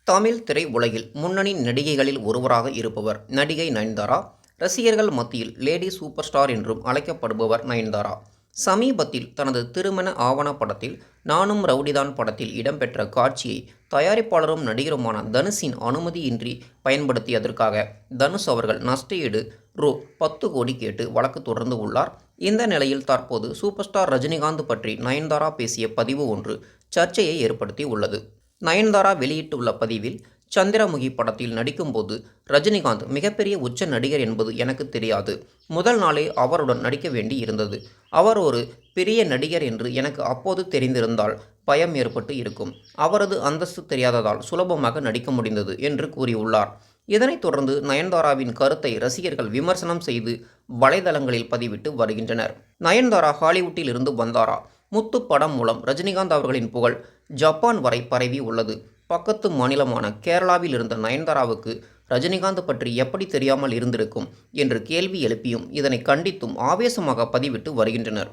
தமிழ் திரையுலகில் முன்னணி நடிகைகளில் ஒருவராக இருப்பவர் நடிகை நயன்தாரா. ரசிகர்கள் மத்தியில் லேடி சூப்பர் ஸ்டார் என்றும் அழைக்கப்படுபவர் நயன்தாரா. சமீபத்தில் தனது திருமண ஆவணப்படத்தில் நானும் ரவுடிதான் படத்தில் இடம்பெற்ற காட்சியை தயாரிப்பாளரும் நடிகருமான தனுஷின் அனுமதியின்றி பயன்படுத்தியதற்காக தனுஷ் அவர்கள் நஷ்டஈடு ரூ. 10 கோடி கேட்டு வழக்கு தொடர்ந்து உள்ளார். இந்த நிலையில் தற்போது சூப்பர் ஸ்டார் ரஜினிகாந்த் பற்றி நயன்தாரா பேசிய பதிவு ஒன்று சர்ச்சையை ஏற்படுத்தி உள்ளது. நயன்தாரா வெளியிட்டுள்ள பதிவில், சந்திரமுகி படத்தில் நடிக்கும்போது ரஜினிகாந்த் மிகப்பெரிய உச்ச நடிகர் என்பது எனக்கு தெரியாது. முதல் நாளே அவருடன் நடிக்க வேண்டி இருந்தது. அவர் ஒரு பெரிய நடிகர் என்று எனக்கு அப்போது தெரிந்திருந்தால் பயம் ஏற்பட்டு இருக்கும். அவரது அந்தஸ்து தெரியாததால் சுலபமாக நடிக்க முடிந்தது என்று கூறியுள்ளார். இதனைத் தொடர்ந்து நயன்தாராவின் கருத்தை ரசிகர்கள் விமர்சனம் செய்து வலைதளங்களில் பதிவிட்டு வருகின்றனர். நயன்தாரா ஹாலிவுட்டில் இருந்து வந்தாரா? முத்து படம் மூலம் ரஜினிகாந்த் அவர்களின் புகழ் ஜப்பான் வரை பரவி உள்ளது. பக்கத்து மாநிலமான கேரளாவில் இருந்த நயன்தாராவுக்கு ரஜினிகாந்த் பற்றி எப்படி தெரியாமல் இருந்திருக்கும் என்று கேள்வி எழுப்பியும் இதனை கண்டித்தும் ஆவேசமாக பதிவிட்டு வருகின்றனர்.